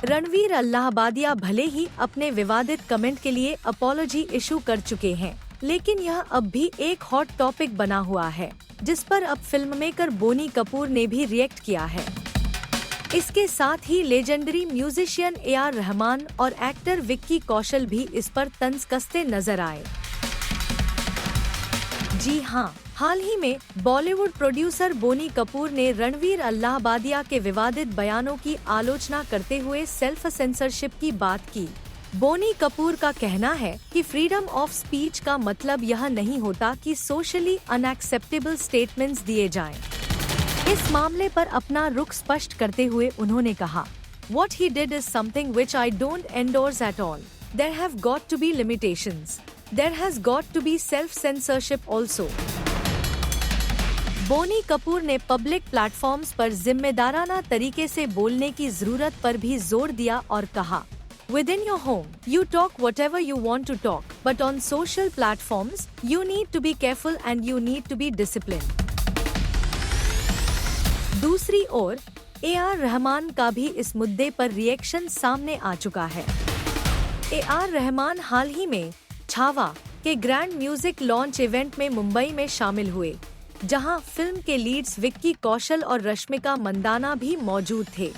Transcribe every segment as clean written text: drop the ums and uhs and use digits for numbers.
रणवीर अल्लाहबादिया भले ही अपने विवादित कमेंट के लिए अपॉलॉजी इशू कर चुके हैं, लेकिन यह अब भी एक हॉट टॉपिक बना हुआ है, जिस पर अब फिल्ममेकर बोनी कपूर ने भी रिएक्ट किया है। इसके साथ ही लेजेंडरी म्यूजिशियन AR रहमान और एक्टर विक्की कौशल भी इस पर तंज कसते नजर आए। जी हां, हाल ही में बॉलीवुड प्रोड्यूसर बोनी कपूर ने रणवीर अल्लाहबादिया के विवादित बयानों की आलोचना करते हुए सेल्फ सेंसरशिप की बात की। बोनी कपूर का कहना है कि फ्रीडम ऑफ स्पीच का मतलब यह नहीं होता कि सोशली अनएक्सेप्टेबल स्टेटमेंट्स दिए जाएं। इस मामले पर अपना रुख स्पष्ट करते हुए उन्होंने कहा, What he did is something which I don't endorse at all. There have got to be limitations. There has got to be self-censorship also. Boney Kapoor ने पब्लिक प्लेटफॉर्म्स पर जिम्मेदाराना तरीके से बोलने की जरूरत पर भी जोर दिया और कहा, Within your home, you talk whatever you want to talk, but on social platforms, you need to be careful and you need to be disciplined. दूसरी ओर AR रहमान का भी इस मुद्दे पर रिएक्शन सामने आ चुका है। AR रहमान हाल ही में छावा के ग्रैंड म्यूजिक लॉन्च इवेंट में मुंबई में शामिल हुए, जहां फिल्म के लीड्स विक्की कौशल और रश्मिका मंदाना भी मौजूद थे।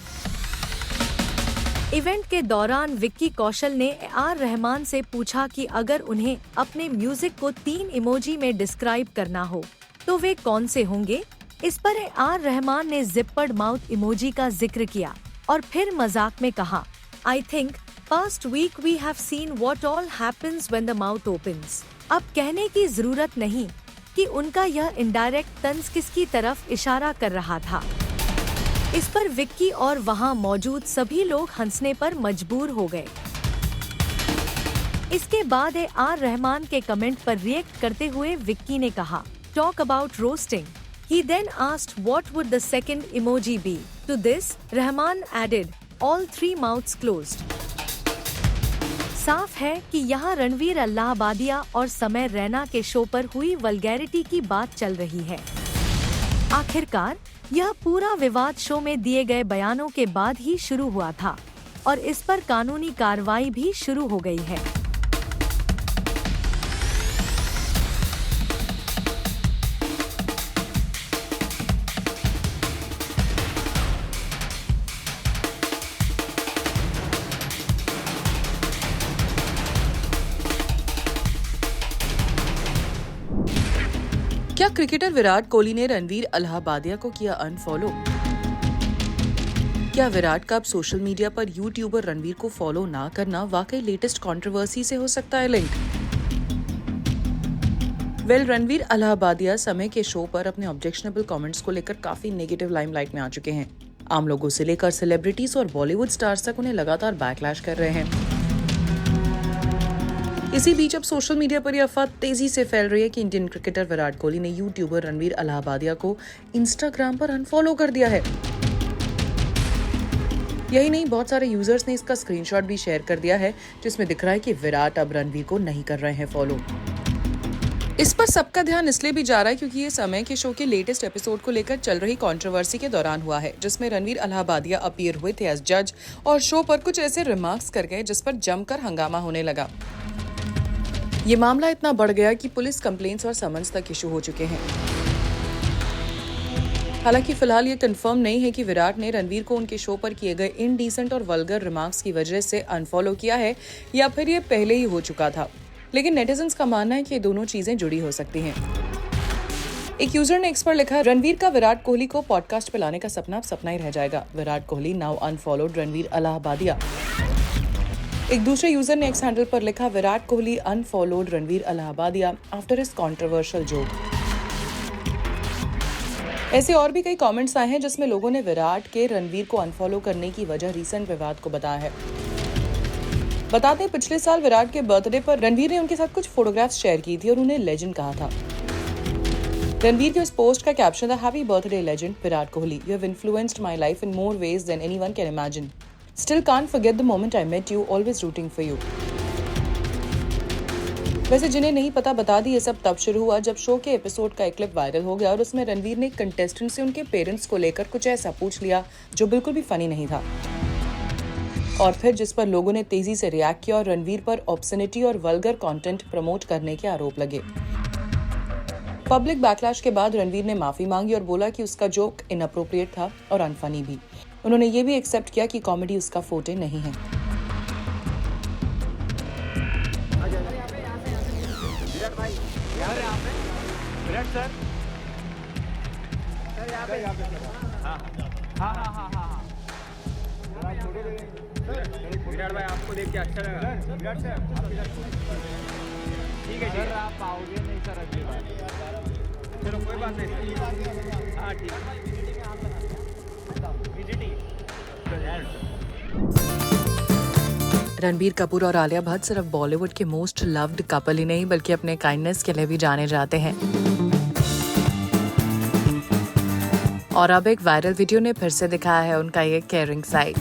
इवेंट के दौरान विक्की कौशल ने AR रहमान से पूछा कि अगर उन्हें अपने म्यूजिक को 3 इमोजी में डिस्क्राइब करना हो तो वे कौन से होंगे। इस पर AR रहमान ने जिप्पड माउथ इमोजी का जिक्र किया और फिर मजाक में कहा, I think past week we have seen what all happens when the mouth opens. अब कहने की जरूरत नहीं कि उनका यह इनडायरेक्ट तंज किसकी तरफ इशारा कर रहा था। इस पर विक्की और वहां मौजूद सभी लोग हंसने पर मजबूर हो गए। इसके बाद AR रहमान के कमेंट पर रिएक्ट करते हुए विक्की ने कहा, Talk about roasting. He then asked what would the second emoji be. To this, Rahman added, all 3 mouths closed. साफ है कि यहाँ रणवीर अल्लाहबादिया और समय रैना के शो पर हुई वल्गैरिटी की बात चल रही है। आखिरकार यह पूरा विवाद शो में दिए गए बयानों के बाद ही शुरू हुआ था और इस पर कानूनी कार्रवाई भी शुरू हो गई है। क्या क्रिकेटर विराट कोहली ने रणवीर अल्लाहबादिया को किया अनफॉलो? क्या विराट का अब सोशल मीडिया पर यूट्यूबर रणवीर को फॉलो ना करना वाकई लेटेस्ट कंट्रोवर्सी से हो सकता है लिंक? रणवीर अल्लाहबादिया समय के शो पर अपने ऑब्जेक्शनेबल कमेंट्स को लेकर काफी नेगेटिव लाइमलाइट में आ चुके हैं। आम लोगों से लेकर सेलिब्रिटीज और बॉलीवुड स्टार्स तक उन्हें लगातार बैकलैश कर रहे हैं। इसी बीच अब सोशल मीडिया पर यह अफवाह तेजी से फैल रही है कि इंडियन क्रिकेटर विराट कोहली ने यूट्यूबर रणवीर अल्लाहबादिया को इंस्टाग्राम पर अनफॉलो कर दिया है। यही नहीं, बहुत सारे यूजर्स ने इसका स्क्रीनशॉट भी शेयर कर दिया है, जिसमें दिख रहा है कि विराट अब रणवीर को नहीं कर रहे हैं फॉलो। इस पर सबका ध्यान इसलिए भी जा रहा है क्योंकि ये समय के शो के लेटेस्ट एपिसोड को लेकर चल रही कंट्रोवर्सी के दौरान हुआ है, जिसमें रणवीर अल्लाहबादिया अपीयर हुए थे एज जज और शो पर कुछ ऐसे रिमार्क्स कर गए जिस पर जमकर हंगामा होने लगा। ये मामला इतना बढ़ गया कि पुलिस कंप्लेंट्स और समन्स तक इशू हो चुके हैं। हालांकि फिलहाल ये कंफर्म नहीं है कि विराट ने रणवीर को उनके शो पर किए गए इनडिसेंट और वल्गर रिमार्क्स की वजह से अनफॉलो किया है या फिर ये पहले ही हो चुका था, लेकिन नेटिजन्स का मानना है कि ये दोनों चीजें जुड़ी हो सकती हैं। एक यूजर ने एक्स पर लिखा, रणवीर का विराट कोहली को पॉडकास्ट पे लाने का सपना अब सपना ही रह जाएगा। Virat Kohli now unfollowed Ranveer Allahbadia. एक दूसरे यूजर ने एक्स हैंडल पर लिखा, Virat Kohli unfollowed Ranveer Allahbadia after his controversial joke. ऐसे और भी कई कमेंट्स आए हैं जिसमें लोगों ने विराट के रणवीर को अनफॉलो करने की वजह रीसेंट विवाद को बताया है। बताते हैं, पिछले साल विराट के बर्थडे पर रणवीर ने उनके साथ कुछ फोटोग्राफ्स शेयर की थी और उन्हें लेजेंड कहा था। रणवीर के उस पोस्ट का कैप्शन था, happy birthday legend Virat Kohli, you have influenced my life in more ways than anyone can imagine. Still can't forget the moment I met you, always rooting for you. वैसे जिन्हें नहीं पता बता दी, ये सब तब शुरू हुआ जब शो के एपिसोड का एक क्लिप वायरल हो गया और उसमें रणवीर ने कंटेस्टेंट से उनके पेरेंट्स को लेकर कुछ ऐसा पूछ लिया जो बिल्कुल भी फनी नहीं था। और फिर जिस पर लोगों ने तेजी से रिएक्ट किया और रणवीर पर ऑब्सनिटी और वल्गर कंटेंट प्रमोट करने के आरोप लगे। पब्लिक बैकलैश के बाद रणवीर ने माफी मांगी और बोला कि उसका जोक इनअप्रोप्रिएट था और अनफनी भी। उन्होंने ये भी एक्सेप्ट किया कि कॉमेडी उसका फोटे नहीं है। विराट भाई आपको देख के अच्छा लगा? विराट सर ठीक है सर, आप आओगे नहीं सर अगली बार? चलो कोई बात नहीं सर। हाँ ठीक है। रणबीर कपूर और आलिया भट्ट सिर्फ बॉलीवुड के मोस्ट लव्ड कपल ही नहीं बल्कि अपने काइंडनेस के लिए भी जाने जाते हैं। और अब एक वायरल वीडियो ने फिर से दिखाया है उनका ये केयरिंग साइड।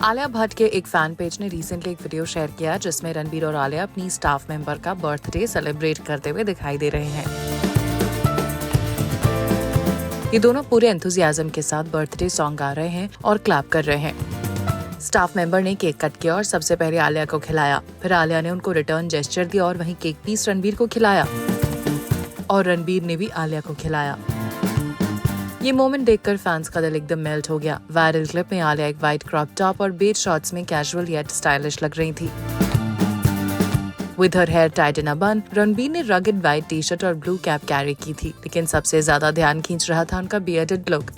आलिया भट्ट के एक फैन पेज ने रिसेंटली एक वीडियो शेयर किया जिसमें रणबीर और आलिया अपनी स्टाफ मेंबर का बर्थडे सेलिब्रेट करते हुए दिखाई दे रहे हैं। ये दोनों पूरे एंथुसियाज्म के साथ बर्थडे सॉन्ग गा रहे हैं और क्लैप कर रहे हैं। स्टाफ मेंबर ने केक कट किया और सबसे पहले आलिया को खिलाया, फिर आलिया ने उनको रिटर्न जेस्चर दिया और वहीं केक पीस रणबीर को खिलाया और रणबीर ने भी आलिया को खिलाया। ये मोमेंट देखकर फैंस का दिल एकदम मेल्ट हो गया। वायरल क्लिप में आलिया एक व्हाइट क्रॉप टॉप और बेज शॉर्ट्स में कैजुअल येट स्टाइलिश लग रही थी। With her hair tied in a bun, Ranbir ने रगड व्हाइट टी शर्ट और ब्लू कैप कैरी की थी, लेकिन सबसे ज्यादा ध्यान खींच रहा था उनका बियर्डेड लुक।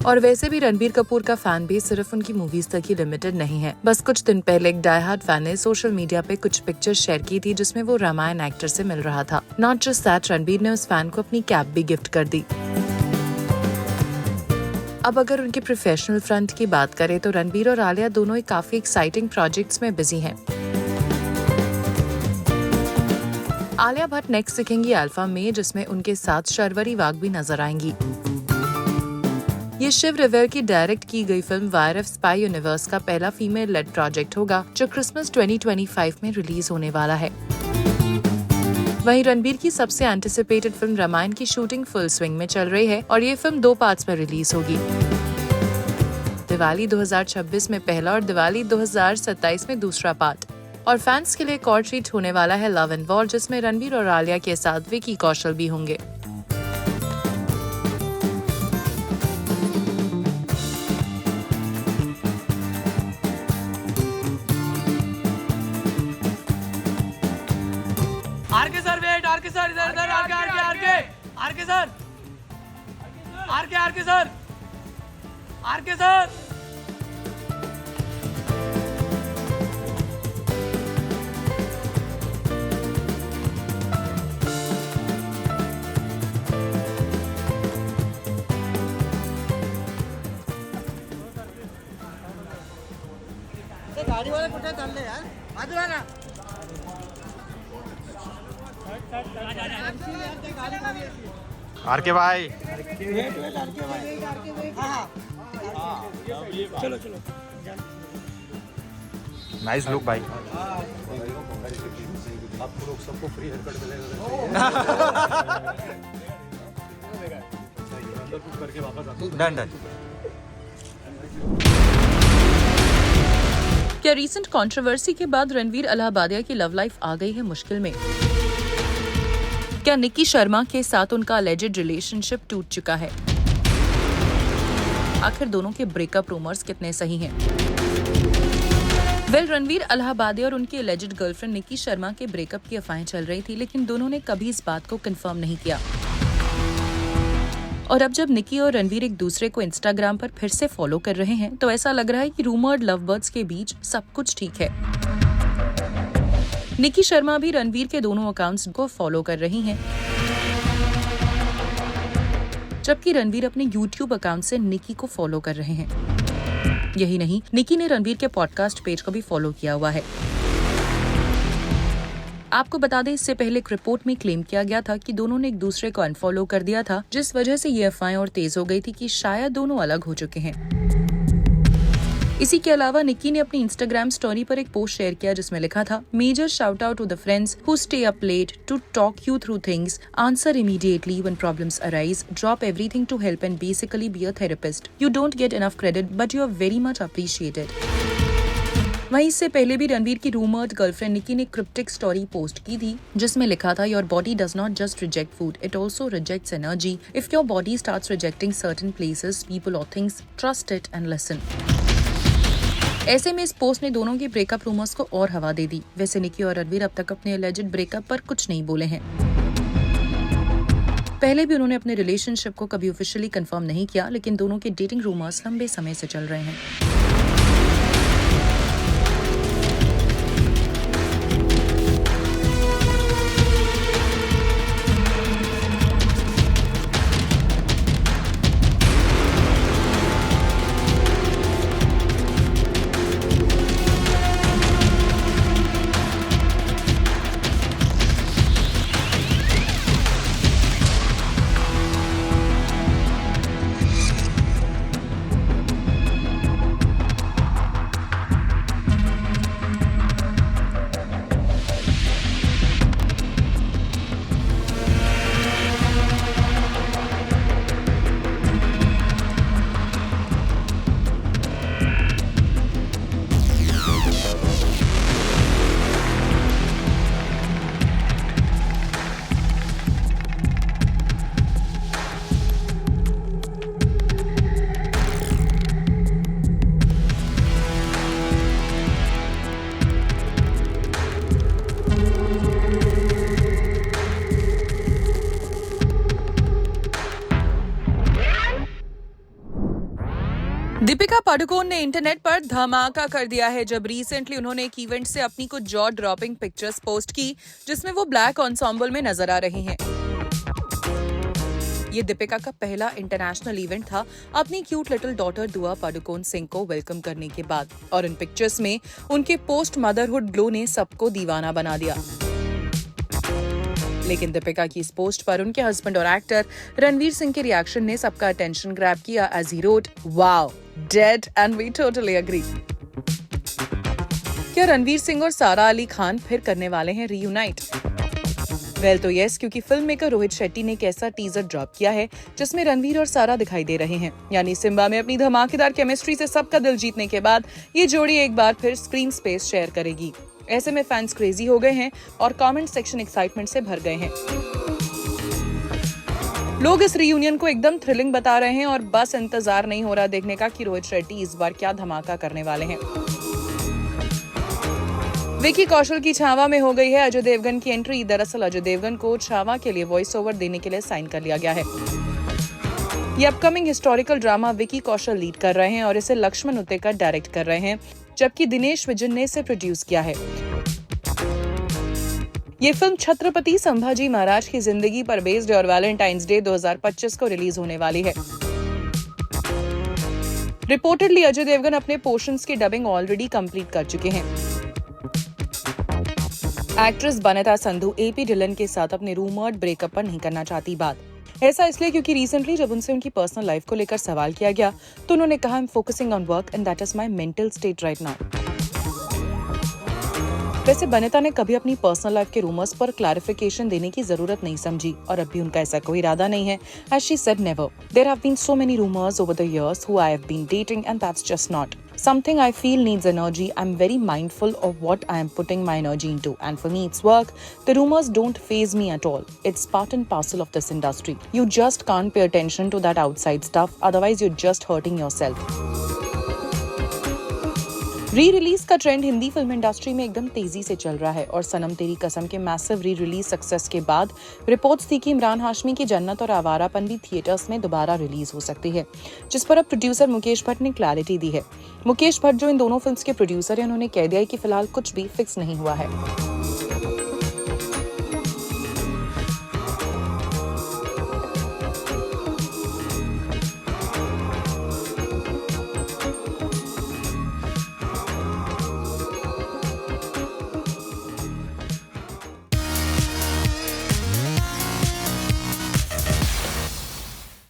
और वैसे भी रणबीर कपूर का फैन बेस सिर्फ उनकी मूवीज तक ही लिमिटेड नहीं है। बस कुछ दिन पहले एक डाई हार्ड फैन ने सोशल मीडिया पे कुछ पिक्चर्स शेयर की थी जिसमें वो रामायण एक्टर से मिल रहा था। नॉट जस्ट दैट, रणबीर ने उस फैन को अपनी कैप भी गिफ्ट कर दी। अब अगर उनके प्रोफेशनल फ्रंट की बात करें तो रणबीर और आलिया दोनों ही काफी एक्साइटिंग प्रोजेक्ट्स में बिजी हैं। आलिया भट्ट नेक्स्ट दिखेंगी अल्फा में, जिसमें उनके साथ शर्वरी वाघ भी नजर आएंगी। ये शिव रिवेर की डायरेक्ट की गई फिल्म वायर स्पाई यूनिवर्स का पहला फीमेल लेड प्रोजेक्ट होगा जो क्रिसमस 2025 में रिलीज होने वाला है। वहीं रणबीर की सबसे एंटिसिपेटेड फिल्म रामायण की शूटिंग फुल स्विंग में चल रही है और ये फिल्म 2 पार्ट्स में रिलीज होगी। दिवाली 2026 में पहला और दिवाली 2027 में दूसरा पार्ट। और फैंस के लिए एक और ट्रीट होने वाला है लव एंड वॉर, जिसमें रणबीर और आलिया के साथ विकी कौशल भी होंगे। RK sir wait, RK sir इधर इधर, RK RK RK RK sir, RK RK sir, RK sir. गाड़ी वाले कुठे चालले यार, बाजूला ना। आरके भाई, चलो चलो, नाइस लुक भाई। आपको लोग सबको फ्री हेयर कट मिलेगा। करके वापस डन डन। क्या रीसेंट कंट्रोवर्सी के बाद रणवीर इलाहाबादिया की लव लाइफ आ गई है मुश्किल में? क्या निकी शर्मा के साथ उनका अलेजेड रिलेशनशिप टूट चुका है? आखिर दोनों के ब्रेकअप रूमर्स कितने सही हैं? रणवीर इलाहाबादिया और उनकी अलेजेड गर्लफ्रेंड निकी शर्मा के ब्रेकअप की अफवाहें चल रही थी, लेकिन दोनों ने कभी इस बात को कंफर्म नहीं किया। और अब जब निकी और रणवीर एक दूसरे को इंस्टाग्राम पर फिर से फॉलो कर रहे हैं तो ऐसा लग रहा है कि रूमर्ड लव बर्ड्स के बीच सब कुछ ठीक है। निकी शर्मा भी रणवीर के दोनों अकाउंट्स को फॉलो कर रही हैं, जबकि रणवीर अपने YouTube अकाउंट से निकी को फॉलो कर रहे हैं। यही नहीं, निकी ने रणवीर के पॉडकास्ट पेज को भी फॉलो किया हुआ है। आपको बता दें, इससे पहले एक रिपोर्ट में क्लेम किया गया था कि दोनों ने एक दूसरे को अनफॉलो कर दिया था, जिस वजह से ये अफवाहें और तेज हो गई थी कि शायद दोनों अलग हो चुके हैं। इसी के अलावा निक्की ने अपनी इंस्टाग्राम स्टोरी पर एक पोस्ट शेयर किया जिसमें लिखा था, major shout out to the friends who stay up late to talk you through things, answer immediately when problems arise, drop everything to help and basically be a therapist. You don't get enough credit but you are very much appreciated. वहीं इससे पहले भी रणवीर की rumoured girlfriend Nikki ने cryptic story post की थी जिसमें लिखा था, your body does not just reject food, it also rejects energy. If your body starts rejecting certain places, people और things, trust it and listen. ऐसे में इस पोस्ट ने दोनों के ब्रेकअप रूमर्स को और हवा दे दी. वैसे निक्की और रणवीर अब तक अपने एलिजेड ब्रेकअप पर कुछ नहीं बोले हैं. पहले भी उन्होंने अपने रिलेशनशिप को कभी ऑफिशियली कंफर्म नहीं किया, लेकिन दोनों के डेटिंग रूमर्स लंबे समय से चल रहे हैं. दीपिका पादुकोण ने इंटरनेट पर धमाका कर दिया है जब रिसेंटली उन्होंने एक इवेंट से अपनी कुछ जॉ ड्रॉपिंग पिक्चर्स पोस्ट की जिसमें वो ब्लैक एंसेंबल में नजर आ रही हैं. ये दीपिका का पहला इंटरनेशनल इवेंट था अपनी क्यूट लिटिल डॉटर दुआ पादुकोण सिंह को वेलकम करने के बाद, और इन पिक्चर्स में उनके पोस्ट मदरहुड ग्लो ने सबको दीवाना बना दिया. लेकिन दीपिका की इस पोस्ट पर उनके हस्बैंड और एक्टर रणवीर सिंह के रिएक्शन ने सबका अटेंशन ग्रैब किया as he wrote, wow, dead and we totally agree. क्या रणवीर सिंह और सारा अली खान फिर करने वाले हैं रीयूनाइट? वेल तो यस, क्योंकि फिल्म मेकर रोहित शेट्टी ने एक ऐसा टीजर ड्रॉप किया है जिसमें रणवीर और सारा दिखाई दे रहे हैं. यानी सिम्बा में अपनी धमाकेदार केमिस्ट्री से सबका दिल जीतने के बाद ये जोड़ी एक बार फिर स्क्रीन स्पेस शेयर करेगी. ऐसे में फैंस क्रेजी हो गए हैं और कमेंट सेक्शन एक्साइटमेंट से भर गए हैं. लोग इस रीयूनियन को एकदम थ्रिलिंग बता रहे हैं और बस इंतजार नहीं हो रहा देखने का कि रोहित शेट्टी इस बार क्या धमाका करने वाले हैं. विकी कौशल की छावा में हो गई है अजय देवगन की एंट्री. दरअसल अजय देवगन को छावा के लिए वॉइस ओवर देने के लिए साइन कर लिया गया है. ये upcoming historical drama Vicky Kaushal lead कर रहे हैं और इसे लक्ष्मण उतेकर डायरेक्ट कर रहे हैं, जबकि दिनेश विजन ने इसे प्रोड्यूस किया है. ये फिल्म छत्रपति संभाजी महाराज की जिंदगी पर बेस्ड और वैलेंटाइंस डे 2025 को रिलीज होने वाली है. रिपोर्टेडली अजय देवगन अपने पोर्शंस की डबिंग ऑलरेडी कंप्लीट कर चुके हैं. एक्ट्रेस बनिता संधू एपी डिलन के साथ अपने रूमर्ड ब्रेकअप पर नहीं करना चाहती बात. ऐसा इसलिए क्योंकि रिसेंटली जब उनसे उनकी पर्सनल लाइफ को लेकर सवाल किया गया तो उन्होंने कहा, I am focusing on work and that is my mental state right now. वैसे बनिता ने कभी अपनी पर्सनल लाइफ के रूमर्स पर क्लैरिफिकेशन देने की जरूरत नहीं समझी और अब भी उनका ऐसा कोई इरादा नहीं है. As she said, never. There have been so many rumours over the years who I have been dating and that's just not something I feel needs energy. I'm very mindful of what I am putting my energy into, and for me it's work. The rumors don't faze me at all. It's part and parcel of this industry. You just can't pay attention to that outside stuff, otherwise you're just hurting yourself. Re-release का trend Hindi film industry में एकदम तेजी से चल रहा है और सनम तेरी कसम के मैसिव री-रिलीज सक्सेस के बाद रिपोर्ट्स थी कि इमरान हाशमी की जन्नत और आवारापन भी थिएटर्स में दोबारा रिलीज हो सकती है, जिस पर अब प्रोड्यूसर मुकेश भट्ट ने क्लैरिटी दी है. मुकेश भट्ट जो इन दोनों फिल्म्स के प्रोड्यूसर हैं, उन्होंने कह दिया है कि फिलहाल कुछ भी फिक्स नहीं हुआ है.